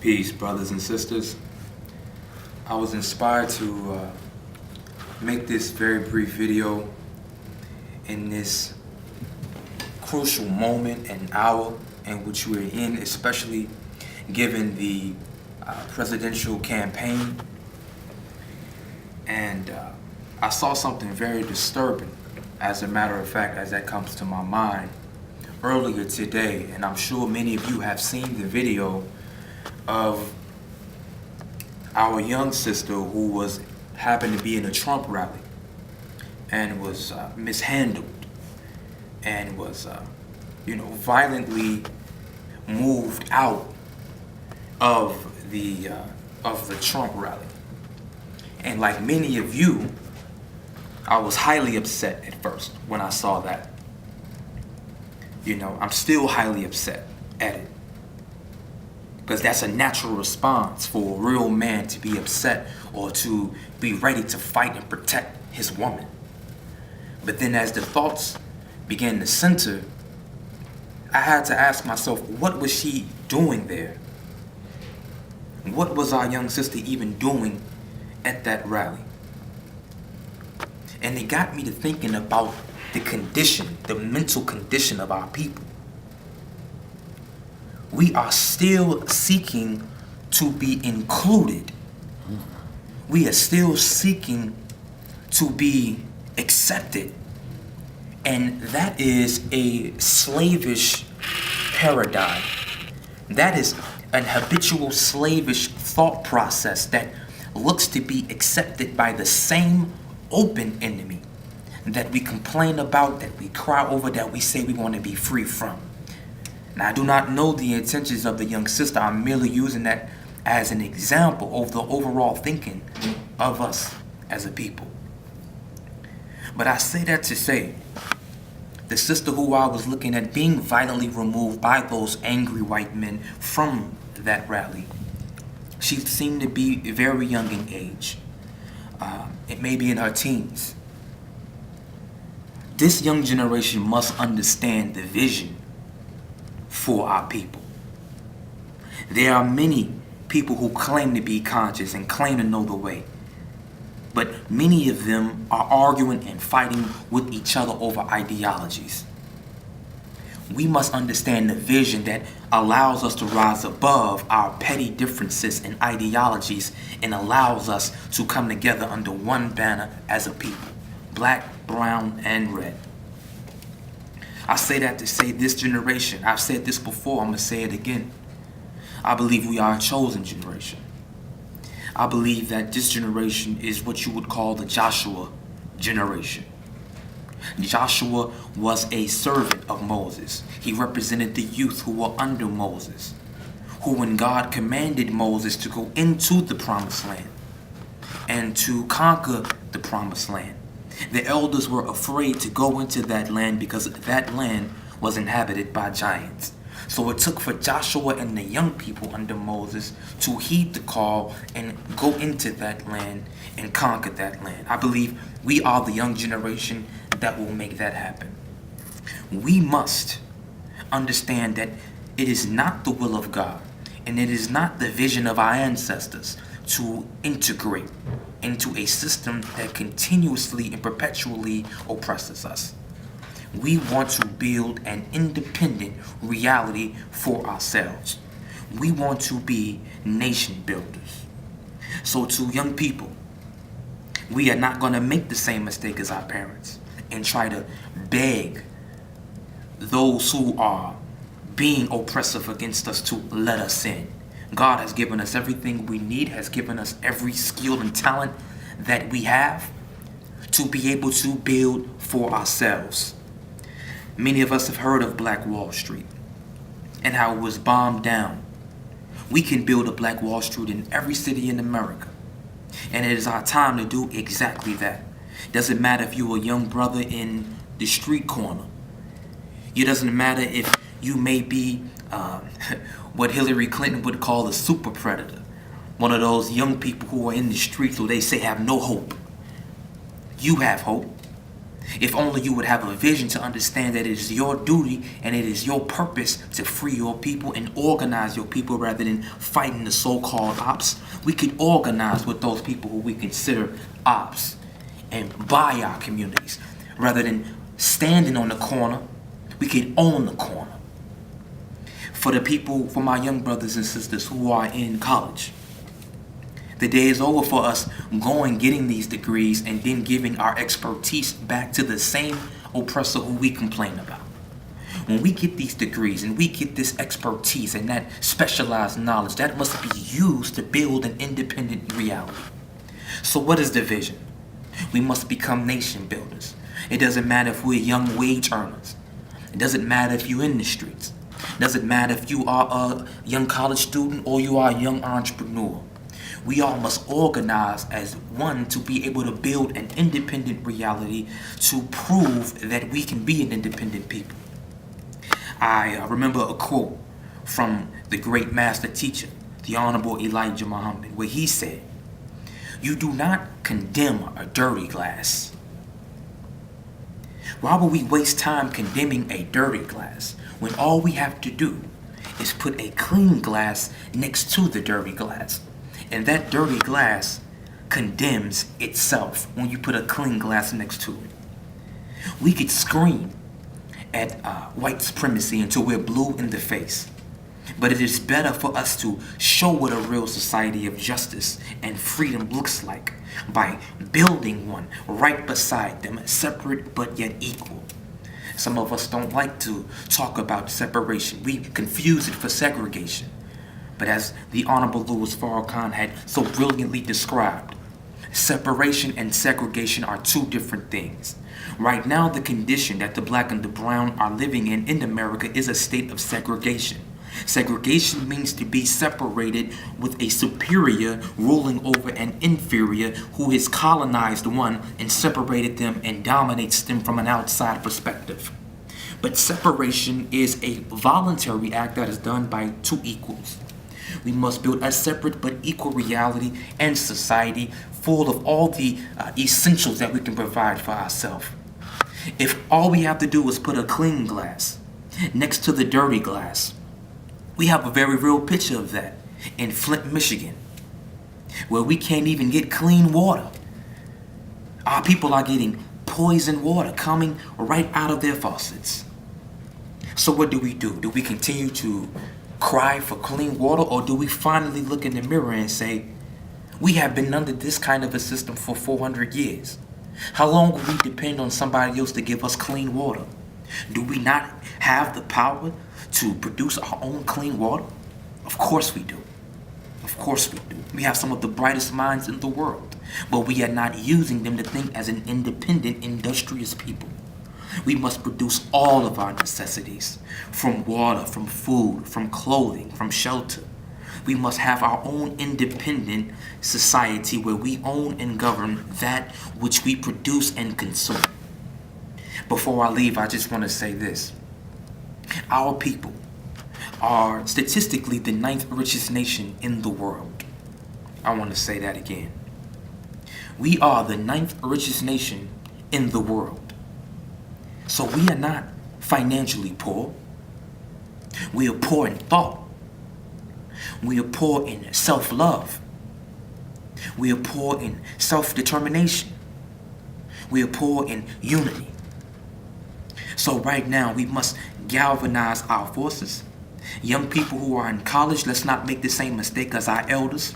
Peace, brothers and sisters. I was inspired to make this very brief video in this crucial moment and hour in which we're in, especially given the presidential campaign. And I saw something very disturbing, as a matter of fact, as that comes to my mind earlier today. And I'm sure many of you have seen the video of our young sister who happened to be in a Trump rally and was mishandled and was violently moved out of the Trump rally. And like many of you, I was highly upset at first when I saw that. I'm still highly upset at it, because that's a natural response for a real man to be upset or to be ready to fight and protect his woman. But then as the thoughts began to center, I had to ask myself, what was she doing there? What was our young sister even doing at that rally? And it got me to thinking about the mental condition of our people. We are still seeking to be included. We are still seeking to be accepted. And that is a slavish paradigm. That is an habitual slavish thought process that looks to be accepted by the same open enemy that we complain about, that we cry over, that we say we want to be free from. Now, I do not know the intentions of the young sister. I'm merely using that as an example of the overall thinking of us as a people. But I say that to say, the sister who I was looking at being violently removed by those angry white men from that rally, she seemed to be very young in age. It may be in her teens. This young generation must understand the vision for our people. There are many people who claim to be conscious and claim to know the way, but many of them are arguing and fighting with each other over ideologies. We must understand the vision that allows us to rise above our petty differences and ideologies and allows us to come together under one banner as a people, black, brown, and red. I say that to say this generation, I've said this before, I'm going to say it again. I believe we are a chosen generation. I believe that this generation is what you would call the Joshua generation. Joshua was a servant of Moses. He represented the youth who were under Moses, who when God commanded Moses to go into the promised land and to conquer the promised land, the elders were afraid to go into that land because that land was inhabited by giants. So it took for Joshua and the young people under Moses to heed the call and go into that land and conquer that land. I believe we are the young generation that will make that happen. We must understand that it is not the will of God and it is not the vision of our ancestors to integrate into a system that continuously and perpetually oppresses us. We want to build an independent reality for ourselves. We want to be nation builders. So to young people, we are not going to make the same mistake as our parents and try to beg those who are being oppressive against us to let us in. God has given us everything we need, has given us every skill and talent that we have to be able to build for ourselves. Many of us have heard of Black Wall Street and how it was bombed down. We can build a Black Wall Street in every city in America. And it is our time to do exactly that. Doesn't matter if you're a young brother in the street corner. It doesn't matter if you may be what Hillary Clinton would call a super predator. One of those young people who are in the streets who they say have no hope. You have hope. If only you would have a vision to understand that it is your duty and it is your purpose to free your people and organize your people rather than fighting the so-called ops. We could organize with those people who we consider ops and buy our communities. Rather than standing on the corner, we can own the corner. For the people, for my young brothers and sisters who are in college, the day is over for us going, getting these degrees, and then giving our expertise back to the same oppressor who we complain about. When we get these degrees and we get this expertise and that specialized knowledge, that must be used to build an independent reality. So what is the vision? We must become nation builders. It doesn't matter if we're young wage earners. It doesn't matter if you're in the streets. It doesn't matter if you are a young college student or you are a young entrepreneur. We all must organize as one to be able to build an independent reality to prove that we can be an independent people. I remember a quote from the great master teacher, the Honorable Elijah Muhammad, where he said, "You do not condemn a dirty glass." Why would we waste time condemning a dirty glass when all we have to do is put a clean glass next to the dirty glass? And that dirty glass condemns itself when you put a clean glass next to it. We could scream at white supremacy until we're blue in the face. But it is better for us to show what a real society of justice and freedom looks like by building one right beside them, separate but yet equal. Some of us don't like to talk about separation. We confuse it for segregation. But as the Honorable Louis Farrakhan had so brilliantly described, separation and segregation are two different things. Right now, the condition that the black and the brown are living in America is a state of segregation. Segregation means to be separated with a superior ruling over an inferior who has colonized one and separated them and dominates them from an outside perspective. But separation is a voluntary act that is done by two equals. We must build a separate but equal reality and society full of all the essentials that we can provide for ourselves. If all we have to do is put a clean glass next to the dirty glass, we have a very real picture of that in Flint, Michigan, where we can't even get clean water. Our people are getting poisoned water coming right out of their faucets. So what do? Do we continue to cry for clean water, or do we finally look in the mirror and say, we have been under this kind of a system for 400 years. How long will we depend on somebody else to give us clean water? Do we not have the power to produce our own clean water? Of course we do. Of course we do. We have some of the brightest minds in the world, but we are not using them to think as an independent, industrious people. We must produce all of our necessities, from water, from food, from clothing, from shelter. We must have our own independent society where we own and govern that which we produce and consume. Before I leave, I just want to say this. Our people are statistically the 9th richest nation in the world. I want to say that again. We are the 9th richest nation in the world. So we are not financially poor. We are poor in thought. We are poor in self-love. We are poor in self-determination. We are poor in unity. So right now we must galvanize our forces. Young people who are in college, let's not make the same mistake as our elders.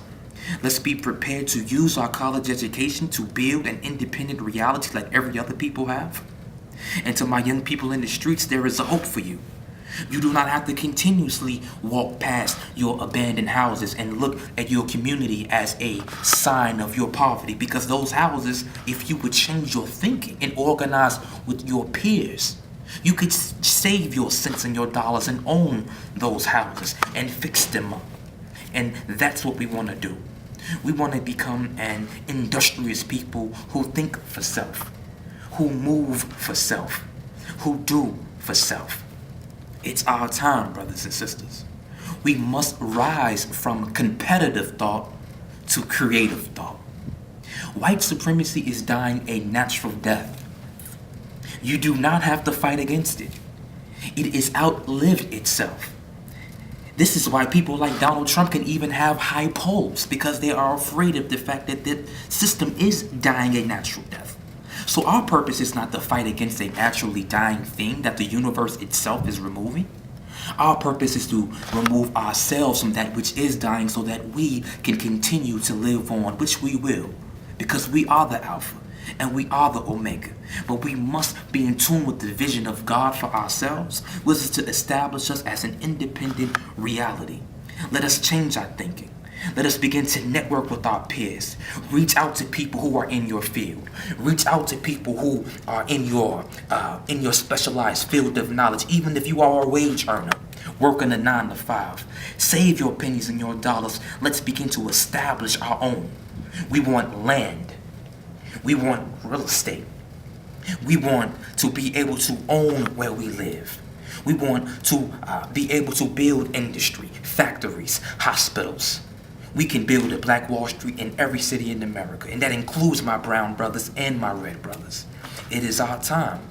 Let's be prepared to use our college education to build an independent reality like every other people have. And to my young people in the streets, there is a hope for you. You do not have to continuously walk past your abandoned houses and look at your community as a sign of your poverty, because those houses, if you would change your thinking and organize with your peers, you could save your cents and your dollars and own those houses and fix them up. And that's what we want to do. We want to become an industrious people who think for self, who move for self, who do for self. It's our time, brothers and sisters. We must rise from competitive thought to creative thought. White supremacy is dying a natural death. You do not have to fight against it. It is outlived itself. This is why people like Donald Trump can even have high polls, because they are afraid of the fact that the system is dying a natural death. So our purpose is not to fight against a naturally dying thing that the universe itself is removing. Our purpose is to remove ourselves from that which is dying so that we can continue to live on, which we will, because we are the Alpha and we are the Omega. But we must be in tune with the vision of God for ourselves, which is to establish us as an independent reality. Let us change our thinking. Let us begin to network with our peers. Reach out to people who are in your field. Reach out to people who are in your specialized field of knowledge, even if you are a wage earner working a 9 to 5. Save your pennies and your dollars. Let's begin to establish our own. We want land. We want real estate. We want to be able to own where we live. We want to be able to build industry, factories, hospitals. We can build a Black Wall Street in every city in America, and that includes my brown brothers and my red brothers. It is our time.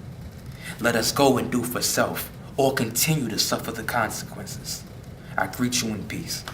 Let us go and do for self, or continue to suffer the consequences. I greet you in peace.